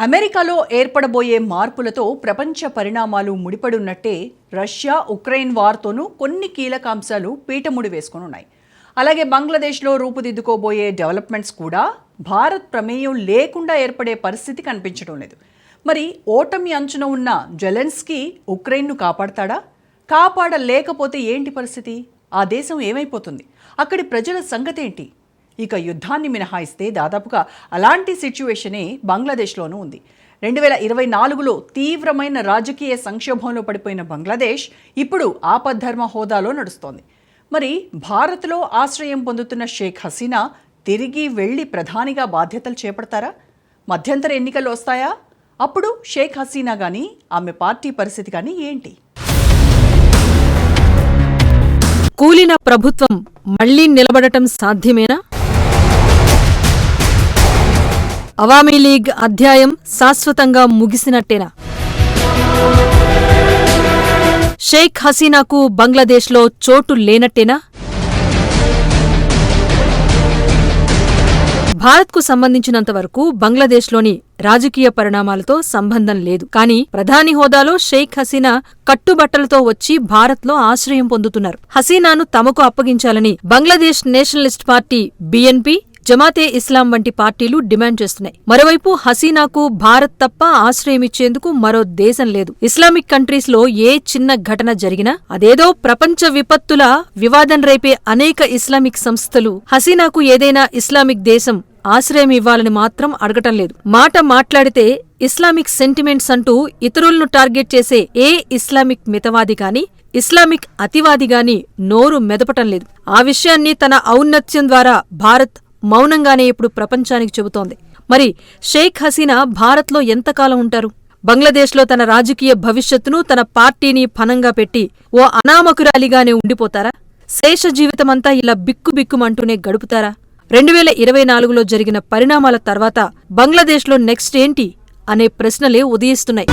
అమెరికాలో ఏర్పడబోయే మార్పులతో ప్రపంచ పరిణామాలు ముడిపడున్నట్టే రష్యా ఉక్రెయిన్ వార్తోనూ కొన్ని కీలక అంశాలు పీటముడి వేసుకొని ఉన్నాయి. అలాగే బంగ్లాదేశ్లో రూపుదిద్దుకోబోయే డెవలప్మెంట్స్ కూడా భారత్ ప్రమేయం లేకుండా ఏర్పడే పరిస్థితి కనిపించడం లేదు. మరి ఓటమి అంచున ఉన్న జెలెన్స్కీ ఉక్రెయిన్ను కాపాడతాడా? కాపాడలేకపోతే ఏంటి పరిస్థితి? ఆ దేశం ఏమైపోతుంది? అక్కడి ప్రజల సంగతేంటి? ఇక యుద్ధాన్ని మినహాయిస్తే దాదాపుగా అలాంటి సిచ్యువేషనే బంగ్లాదేశ్లోనూ ఉంది. 2024లో తీవ్రమైన రాజకీయ సంక్షోభంలో పడిపోయిన బంగ్లాదేశ్ ఇప్పుడు ఆపద్ధర్మ హోదాలో నడుస్తోంది. మరి భారత్లో ఆశ్రయం పొందుతున్న షేక్ హసీనా తిరిగి వెళ్లి ప్రధానిగా బాధ్యతలు చేపడతారా? మధ్యంతర ఎన్నికలు వస్తాయా? అప్పుడు షేక్ హసీనా కానీ ఆమె పార్టీ పరిస్థితి కానీ ఏంటి? కూలిన ప్రభుత్వం మళ్లీ నిలబడటం సాధ్యమేనా? అవామీ లీగ్ అధ్యాయం శాశ్వతంగా ముగిసినట్టేనా? షేక్ హసీనాకు బంగ్లాదేశ్లో చోటు లేనట్టేనా? భారత్కు సంబంధించినంతవరకు బంగ్లాదేశ్లోని రాజకీయ పరిణామాలతో సంబంధం లేదు. కానీ ప్రధాని హోదాలో షేక్ హసీనా కట్టుబట్టలతో వచ్చి భారత్లో ఆశ్రయం పొందుతున్నారు. హసీనాను తమకు అప్పగించాలని Bangladesh nationalist party BNP, Jamaat-e Islam వంటి పార్టీలు డిమాండ్ చేస్తున్నాయి. మరోవైపు హసీనాకు భారత్ తప్ప ఆశ్రయమిచ్చేందుకు మరో దేశం లేదు. ఇస్లామిక్ కంట్రీస్ లో ఏ చిన్న ఘటన జరిగినా అదేదో ప్రపంచ విపత్తులా వివాదం రేపే అనేక ఇస్లామిక్ సంస్థలు హసీనాకు ఏదైనా ఇస్లామిక్ దేశం ఆశ్రయం ఇవ్వాలని మాత్రం అడగటం లేదు. మాట మాట్లాడితే ఇస్లామిక్ సెంటిమెంట్స్ అంటూ ఇతరులను టార్గెట్ చేసే ఏ ఇస్లామిక్ మితవాది గాని ఇస్లామిక్ అతివాది గాని నోరు మెదపటం లేదు. ఆ విషయాన్ని తన ఔన్నత్యం ద్వారా భారత్ మౌనంగానే ఇప్పుడు ప్రపంచానికి చెబుతోంది. మరి షేక్ హసీనా భారత్లో ఎంతకాలం ఉంటారు? బంగ్లాదేశ్లో తన రాజకీయ భవిష్యత్తును, తన పార్టీని ఫనంగా పెట్టి ఓ అనామకురాలిగానే ఉండిపోతారా? శేష జీవితమంతా ఇలా బిక్కుబిక్కుమంటూనే గడుపుతారా? 2024లో జరిగిన పరిణామాల తర్వాత బంగ్లాదేశ్లో నెక్స్ట్ ఏంటి అనే ప్రశ్నలే ఉదయిస్తున్నాయి.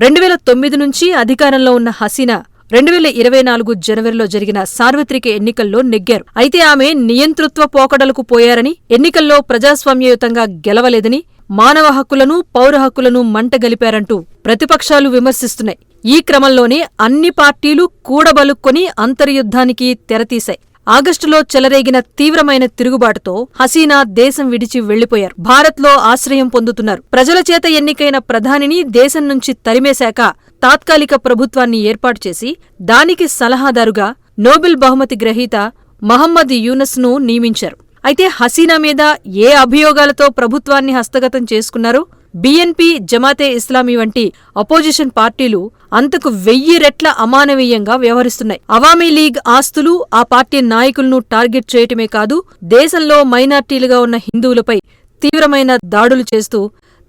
2009 నుంచి అధికారంలో ఉన్న హసీనా 2024 జనవరిలో జరిగిన సార్వత్రిక ఎన్నికల్లో నెగ్గారు. అయితే ఆమె నియంతృత్వ పోకడలకు పోయారని, ఎన్నికల్లో ప్రజాస్వామ్యయుతంగా గెలవలేదని, మానవ హక్కులను, పౌర హక్కులను మంటగలిపారంటూ ప్రతిపక్షాలు విమర్శిస్తున్నాయి. ఈ క్రమంలోనే అన్ని పార్టీలు కూడబలుక్కొని అంతర్యుద్ధానికి తెరతీశాయి. ఆగస్టులో చెలరేగిన తీవ్రమైన తిరుగుబాటుతో హసీనా దేశం విడిచి వెళ్లిపోయారు. భారత్లో ఆశ్రయం పొందుతున్నారు. ప్రజల చేత ఎన్నికైన ప్రధానిని దేశం నుంచి తరిమేశాక తాత్కాలిక ప్రభుత్వాన్ని ఏర్పాటు చేసి దానికి సలహాదారుగా నోబెల్ బహుమతి గ్రహీత మహమ్మద్ యూనస్ ను నియమించారు. అయితే హసీనా మీద ఏ అభియోగాలతో ప్రభుత్వాన్ని హస్తగతం చేసుకున్నారో BNP, జమాతే ఇస్లామీ వంటి అపోజిషన్ పార్టీలు అంతకు 1000 రెట్ల అమానవీయంగా వ్యవహరిస్తున్నాయి. అవామీ లీగ్ ఆస్తులు, ఆ పార్టీ నాయకులను టార్గెట్ చేయటమే కాదు, దేశంలో మైనార్టీలుగా ఉన్న హిందువులపై తీవ్రమైన దాడులు చేస్తూ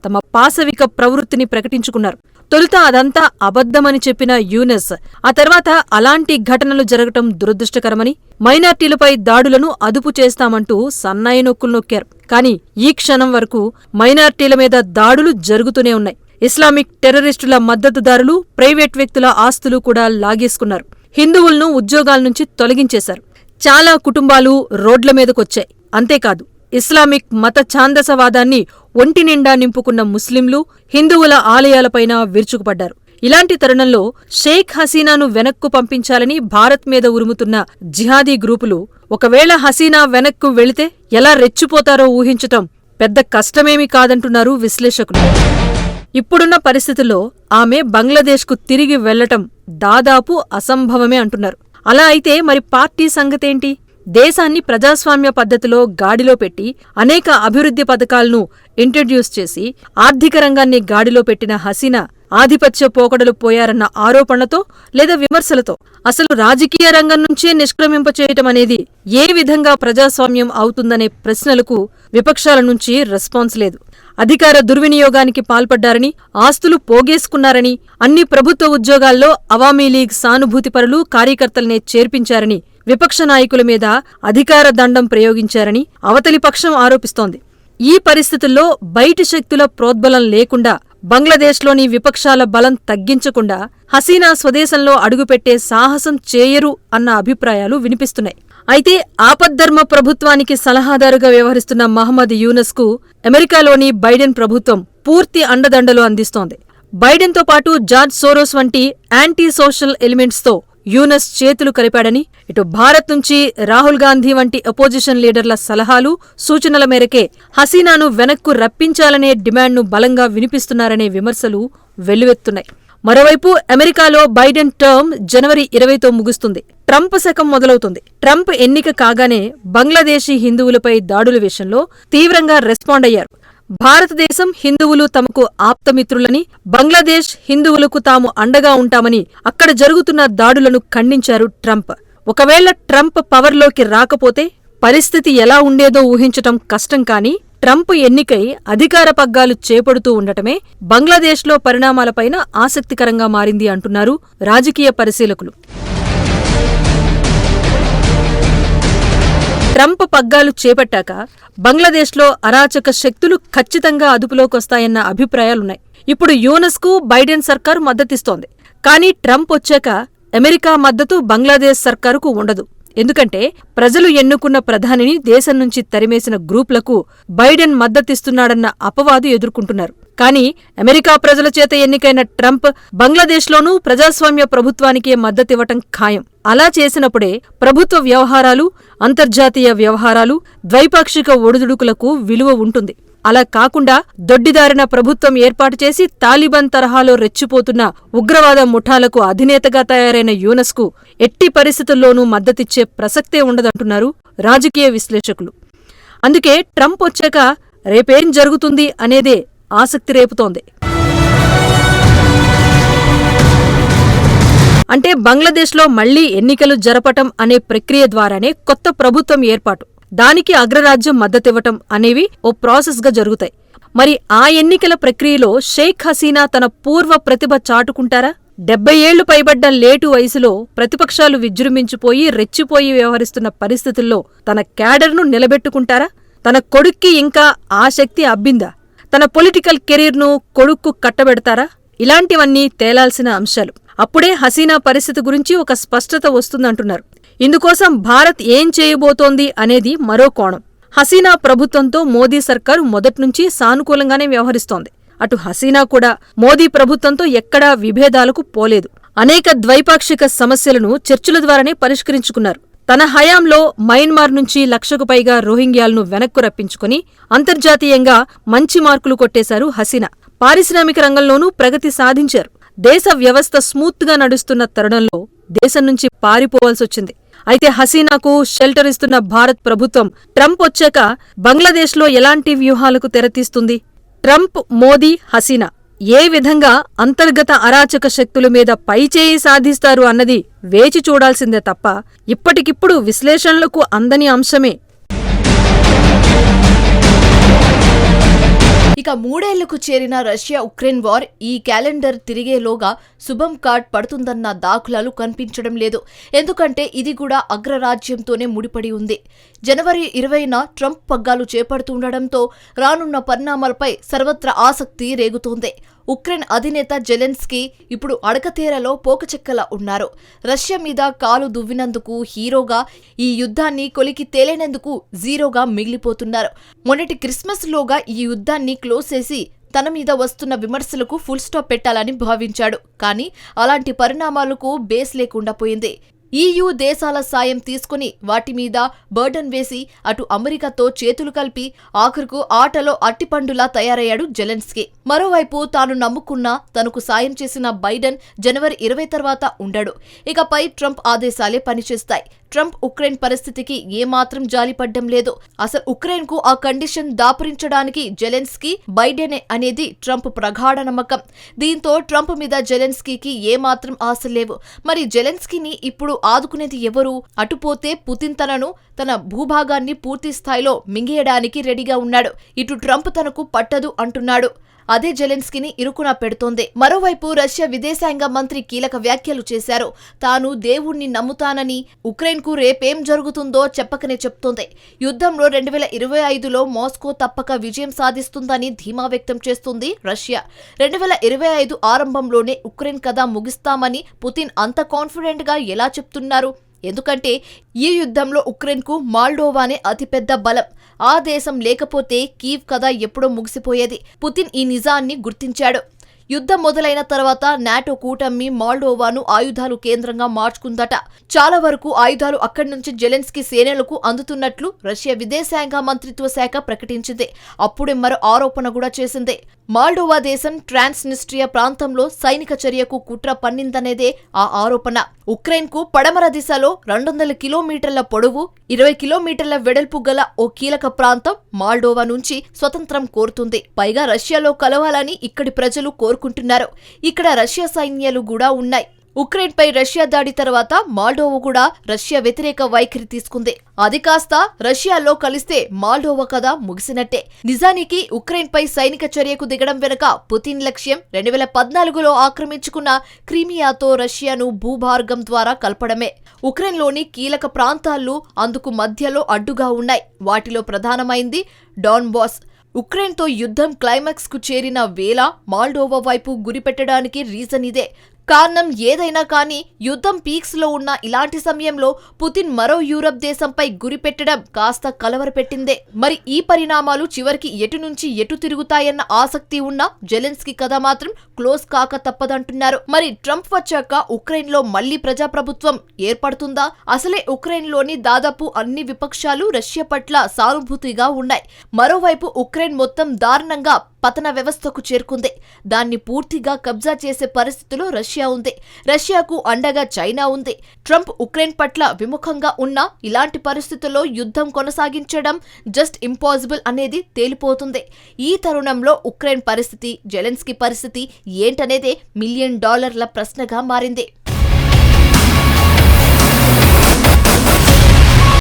తమ పాశవిక ప్రవృత్తిని ప్రకటించుకున్నారు. తొలుత అదంతా అబద్ధమని చెప్పిన యూనస్ ఆ తర్వాత అలాంటి ఘటనలు జరగటం దురదృష్టకరమని, మైనార్టీలపై దాడులను అదుపు చేస్తామంటూ సన్నాయి నొక్కులు నొక్కారు. కాని ఈ క్షణం వరకు మైనార్టీల మీద దాడులు జరుగుతూనే ఉన్నాయి. ఇస్లామిక్ టెర్రరిస్టుల మద్దతుదారులు, ప్రైవేట్ వ్యక్తుల ఆస్తులు కూడా లాగేసుకున్నారు. హిందువులను ఉద్యోగాల నుంచి తొలగించేశారు. చాలా కుటుంబాలు రోడ్ల మీదకొచ్చాయి. అంతేకాదు, ఇస్లామిక్ మత ఛాందసవాదాన్ని ఒంటినిండా నింపుకున్న ముస్లింలు హిందువుల ఆలయాలపైన విరుచుకుపడ్డారు. ఇలాంటి తరుణంలో షేక్ హసీనాను వెనక్కు పంపించాలని భారత్ మీద ఉరుముతున్న జిహాదీ గ్రూపులు ఒకవేళ హసీనా వెనక్కు వెళితే ఎలా రెచ్చిపోతారో ఊహించటం పెద్ద కష్టమేమీ కాదంటున్నారు విశ్లేషకులు. ఇప్పుడున్న పరిస్థితుల్లో ఆమె బంగ్లాదేశ్కు తిరిగి వెళ్లటం దాదాపు అసంభవమే అంటున్నారు. అలా అయితే మరి పార్టీ సంగతేంటి? దేశాన్ని ప్రజాస్వామ్య పద్ధతిలో గాడిలో పెట్టి అనేక అభివృద్ధి పథకాలను ఇంట్రడ్యూస్ చేసి ఆర్థిక రంగాన్ని గాడిలో పెట్టిన హసీనా ఆధిపత్య పోకడలు పోయారన్న ఆరోపణలతో లేదా విమర్శలతో అసలు రాజకీయ రంగం నుంచే నిష్క్రమింపచేయటం అనేది ఏ విధంగా ప్రజాస్వామ్యం అవుతుందనే ప్రశ్నలకు విపక్షాల నుంచి రెస్పాన్స్ లేదు. అధికార దుర్వినియోగానికి పాల్పడ్డారని, ఆస్తులు పోగేసుకున్నారని, అన్ని ప్రభుత్వ ఉద్యోగాల్లో అవామీ లీగ్ సానుభూతిపరులు, కార్యకర్తలనే చేర్పించారని, విపక్ష నాయకుల మీద అధికార దండం ప్రయోగించారని అవతలి పక్షం ఆరోపిస్తోంది. ఈ పరిస్థితుల్లో బయటి శక్తుల ప్రోద్బలం లేకుండా, బంగ్లాదేశ్లోని విపక్షాల బలం తగ్గించకుండా హసీనా స్వదేశంలో అడుగుపెట్టే సాహసం చేయరు అన్న అభిప్రాయాలు వినిపిస్తున్నాయి. అయితే ఆపద్ధర్మ ప్రభుత్వానికి సలహాదారుగా వ్యవహరిస్తున్న మహమ్మద్ యూనస్కు అమెరికాలోని బైడెన్ ప్రభుత్వం పూర్తి అండదండలు అందిస్తోంది. బైడెన్తో పాటు జార్జ్ సోరోస్ వంటి యాంటీ సోషల్ ఎలిమెంట్స్తో యూనస్ చేతులు కలిపాడని, ఇటు భారత్ నుంచి రాహుల్ గాంధీ వంటి అపోజిషన్ లీడర్ల సలహాలు, సూచనల మేరకే హసీనాను వెనక్కు రప్పించాలనే డిమాండ్ను బలంగా వినిపిస్తున్నారనే విమర్శలు వెల్లువెత్తున్నాయి. మరోవైపు అమెరికాలో బైడెన్ టర్మ్ జనవరి 20తో ముగుస్తుంది. ట్రంప్ శకం మొదలవుతుంది. ట్రంప్ ఎన్నిక కాగానే బంగ్లాదేశీ హిందువులపై దాడుల విషయంలో తీవ్రంగా రెస్పాండ్ అయ్యారు. భారతదేశం, హిందువులు తమకు ఆప్తమిత్రులని, బంగ్లాదేశ్ హిందువులకు తాము అండగా ఉంటామని అక్కడ జరుగుతున్న దాడులను ఖండించారు ట్రంప్. ఒకవేళ ట్రంప్ పవర్లోకి రాకపోతే పరిస్థితి ఎలా ఉండేదో ఊహించటం కష్టం. కానీ ట్రంప్ ఎన్నికై అధికార పగ్గాలు చేపడుతూ ఉండటమే బంగ్లాదేశ్లో పరిణామాలపైన ఆసక్తికరంగా మారింది అంటున్నారు రాజకీయ పరిశీలకులు. ట్రంప్ పగ్గాలు చేపట్టాక బంగ్లాదేశ్లో అరాచక శక్తులు ఖచ్చితంగా అదుపులోకొస్తాయన్న అభిప్రాయాలున్నాయి. ఇప్పుడు యూనస్కు బైడెన్ సర్కారు మద్దతిస్తోంది. కానీ ట్రంప్ వచ్చాక అమెరికా మద్దతు బంగ్లాదేశ్ సర్కారుకు ఉండదు. ఎందుకంటే ప్రజలు ఎన్నుకున్న ప్రధానిని దేశం నుంచి తరిమేసిన గ్రూప్లకు బైడెన్ మద్దతిస్తున్నాడన్న అపవాదు ఎదుర్కొంటున్నారు. కానీ అమెరికా ప్రజల చేత ఎన్నికైన ట్రంప్ బంగ్లాదేశ్లోనూ ప్రజాస్వామ్య ప్రభుత్వానికే మద్దతివ్వటం ఖాయం. అలా చేసినప్పుడే ప్రభుత్వ వ్యవహారాలు, అంతర్జాతీయ వ్యవహారాలు, ద్వైపాక్షిక ఒడిదుడుకులకు విలువ ఉంటుంది. అలా కాకుండా దొడ్డిదారిన ప్రభుత్వం ఏర్పాటు చేసి తాలిబాన్ తరహాలో రెచ్చిపోతున్న ఉగ్రవాద ముఠాలకు అధినేతగా తయారైన యూనస్కు ఎట్టి పరిస్థితుల్లోనూ మద్దతిచ్చే ప్రసక్తే ఉండదంటున్నారు రాజకీయ విశ్లేషకులు. అందుకే ట్రంప్ వచ్చాక రేపేం జరుగుతుంది అనేదే ఆసక్తి రేపుతోంది. అంటే బంగ్లాదేశ్లో మళ్లీ ఎన్నికలు జరపటం అనే ప్రక్రియ ద్వారానే కొత్త ప్రభుత్వం ఏర్పాటు, దానికి అగ్రరాజ్యం మద్దతివ్వటం అనేవి ఓ ప్రాసెస్గా జరుగుతాయి. మరి ఆ ఎన్నికల ప్రక్రియలో షేక్ హసీనా తన పూర్వ ప్రతిభ చాటుకుంటారా? 70 ఏళ్లు పైబడ్డ లేటు వయసులో ప్రతిపక్షాలు విజృంభించిపోయి రెచ్చిపోయి వ్యవహరిస్తున్న పరిస్థితుల్లో తన క్యాడర్ను నిలబెట్టుకుంటారా? తన కొడుక్కి ఇంకా ఆ శక్తి అబ్బిందా? తన పొలిటికల్ కెరీర్ను కొడుక్కు కట్టబెడతారా? ఇలాంటివన్నీ తేలాల్సిన అంశాలు. అప్పుడే హసీనా పరిస్థితి గురించి ఒక స్పష్టత వస్తుందంటున్నారు. ఇందుకోసం భారత్ ఏం చేయబోతోంది అనేది మరో కోణం. హసీనా ప్రభుత్వంతో మోదీ సర్కారు మొదట్నుంచి సానుకూలంగానే వ్యవహరిస్తోంది. అటు హసీనా కూడా మోదీ ప్రభుత్వంతో ఎక్కడా విభేదాలకు పోలేదు. అనేక ద్వైపాక్షిక సమస్యలను చర్చల ద్వారానే పరిష్కరించుకున్నారు. తన హయాంలో మయన్మార్ నుంచి 1,00,000కు పైగా రోహింగ్యాలను వెనక్కు రప్పించుకుని అంతర్జాతీయంగా మంచి మార్కులు కొట్టేశారు హసీనా. పారిశ్రామిక రంగంలోనూ ప్రగతి సాధించారు. దేశ వ్యవస్థ స్మూత్గా నడుస్తున్న తరుణంలో దేశం నుంచి పారిపోవాల్సొచ్చింది. అయితే హసీనాకు షెల్టర్ ఇస్తున్న భారత్ ప్రభుత్వం ట్రంప్ వచ్చాక బంగ్లాదేశ్లో ఎలాంటి వ్యూహాలకు తెరతీస్తుంది? ట్రంప్, మోదీ, హసీనా ఏ విధంగా అంతర్గత అరాచక శక్తుల మీద పైచేయి సాధిస్తారు అన్నది వేచి చూడాల్సిందే తప్ప ఇప్పటికిప్పుడు విశ్లేషణలకు అందని అంశమే. ఇక 3 ఏళ్లకు చేరిన రష్యా ఉక్రెయిన్ వార్ ఈ క్యాలెండర్ తిరిగేలోగా శుభం కార్డ్ పడుతుందన్న దాఖలాలు కనిపించడం లేదు. ఎందుకంటే ఇది కూడా అగ్రరాజ్యంతోనే ముడిపడి ఉంది. జనవరి 20న ట్రంప్ పగ్గాలు చేపడుతుండటంతో రానున్న పరిణామాలపై సర్వత్రా ఆసక్తి రేగుతోంది. ఉక్రెయిన్ అధినేత జెలెన్స్కీ ఇప్పుడు అడకతేరలో పోకచెక్కలా ఉన్నారు. రష్యా మీద కాలు దువ్వినందుకు హీరోగా, ఈ యుద్ధాన్ని కొలికి తేలేనందుకు జీరోగా మిగిలిపోతున్నారు. మొన్నటి క్రిస్మస్ లోగా ఈ యుద్ధాన్ని క్లోజ్ చేసి తన మీద వస్తున్న విమర్శలకు ఫుల్ స్టాప్ పెట్టాలని భావించాడు. కానీ అలాంటి పరిణామాలకు బేస్ లేకుండా పోయింది. EU దేశాల సాయం తీసుకుని వాటి మీద బర్డన్ వేసి అటు అమెరికాతో చేతులు కలిపి ఆఖరుకు ఆటలో అట్టిపండులా తయారయ్యాడు జెలెన్స్కీ. మరోవైపు తాను నమ్ముకున్న, తనకు సాయం చేసిన బైడెన్ జనవరి 20 తర్వాత ఉండడు. ఇకపై ట్రంప్ ఆదేశాలే పనిచేస్తాయి. ట్రంప్ ఉక్రెయిన్ పరిస్థితికి ఏమాత్రం జాలిపడ్డం లేదు. అసలు ఉక్రెయిన్ కు ఆ కండిషన్ దాపురించడానికి జెలెన్స్కీ, బైడెనే అనేది ట్రంప్ ప్రగాఢ నమ్మకం. దీంతో ట్రంప్ మీద జెలెన్స్కీకి ఏమాత్రం ఆశ లేవు. మరి జెలెన్స్కీని ఇప్పుడు ఆదుకునేది ఎవరు? అటుపోతే పుతిన్ తన భూభాగాన్ని పూర్తి స్థాయిలో మింగేయడానికి రెడీగా ఉన్నాడు. ఇటు ట్రంప్ తనకు పట్టదు అంటున్నాడు. అదే జెలెన్స్కీని ఇరుకున పెడుతోంది. మరోవైపు రష్యా విదేశాంగ మంత్రి కీలక వ్యాఖ్యలు చేశారు. తాను దేవుణ్ణి నమ్ముతానని, ఉక్రెయిన్కు రేపేం జరుగుతుందో చెప్పకనే చెప్తోంది. యుద్ధంలో 2025లో మాస్కో తప్పక విజయం సాధిస్తుందని ధీమా వ్యక్తం చేస్తుంది రష్యా. 2025 ఆరంభంలోనే ఉక్రెయిన్ కథ ముగిస్తామని పుతిన్ అంత కాన్ఫిడెంట్ గా ఎలా చెప్తున్నారు? ఎందుకంటే ఈ యుద్ధంలో ఉక్రెయిన్కు మాల్డోవానే అతిపెద్ద బలం. ఆ దేశం లేకపోతే కీవ్ కథ ఎప్పుడో ముగిసిపోయేది. పుతిన్ ఈ నిజాన్ని గుర్తించాడు. యుద్ధం మొదలైన తర్వాత నాటో కూటమి మాల్డోవాను ఆయుధాలు కేంద్రంగా మార్చుకుందట. చాలా వరకు ఆయుధాలు అక్కడి నుంచి జెలెన్స్కీ సేనలకు అందుతున్నట్లు రష్యా విదేశాంగ మంత్రిత్వ శాఖ ప్రకటించింది. అప్పుడే మరో ఆరోపణ కూడా చేసింది. మాల్డోవా దేశం ట్రాన్స్నిస్ట్రియా ప్రాంతంలో సైనిక చర్యకు కుట్ర పన్నిందనేదే ఆ ఆరోపణ. ఉక్రెయిన్కు పడమర దిశలో 200 కిలోమీటర్ల పొడవు, 20 కిలోమీటర్ల వెడల్పు గల ఓ కీలక ప్రాంతం మాల్డోవా నుంచి స్వతంత్రం కోరుతుంది. పైగా రష్యాలో కలవాలని ఇక్కడి ప్రజలు కోరుకుంటున్నారు. ఇక్కడ రష్యా సైన్యాలు కూడా ఉన్నాయి. ఉక్రెయిన్పై రష్యా దాడి తర్వాత మాల్డోవా కూడా రష్యా వ్యతిరేక వైఖరి తీసుకుంది. అది కాస్త రష్యాలో కలిస్తే మాల్డోవా కథ ముగిసినట్టే. నిజానికి ఉక్రెయిన్పై సైనిక చర్యకు దిగడం వెనుక పుతిన్ లక్ష్యం 2014లో ఆక్రమించుకున్న క్రీమియాతో రష్యాను భూభార్గం ద్వారా కలపడమే. ఉక్రెయిన్లోని కీలక ప్రాంతాలు అందుకు మధ్యలో అడ్డుగా ఉన్నాయి. వాటిలో ప్రధానమైంది డాన్బాస్. ఉక్రెయిన్తో యుద్ధం క్లైమాక్స్ కు చేరిన వేళ మాల్డోవా వైపు గురిపెట్టడానికి రీజన్ ఇదే. కారణం ఏదైనా కానీ యుద్ధం పీక్స్ లో ఉన్న ఇలాంటి సమయంలో పుతిన్ మరో యూరప్ దేశంపై గురిపెట్టడం కాస్త కలవరపెట్టిందే. మరి ఈ పరిణామాలు చివరికి ఎటు నుంచి ఎటు తిరుగుతాయన్న ఆసక్తి ఉన్న జెలెన్స్కీ కథ మాత్రం క్లోజ్ కాక తప్పదంటున్నారు. మరి ట్రంప్ వచ్చాక ఉక్రెయిన్లో మళ్లీ ప్రజాప్రభుత్వం ఏర్పడుతుందా? అసలే ఉక్రెయిన్లోని దాదాపు అన్ని విపక్షాలు రష్యా పట్ల సానుభూతిగా ఉన్నాయి. మరోవైపు ఉక్రెయిన్ మొత్తం దారుణంగా పతన వ్యవస్థకు చేరుకుంది. దాన్ని పూర్తిగా కబ్జా చేసే పరిస్థితిలో రష్యా ఉంది. రష్యాకు అండగా చైనా ఉంది. ట్రంప్ ఉక్రెయిన్ పట్ల విముఖంగా ఉన్నా ఇలాంటి పరిస్థితుల్లో యుద్ధం కొనసాగించడం జస్ట్ ఇంపాసిబుల్ అనేది తేలిపోతుంది. ఈ తరుణంలో ఉక్రెయిన్ పరిస్థితి, జెలెన్స్కీ పరిస్థితి ఏంటనేదే $1 మిలియన్ ప్రశ్నగా మారింది.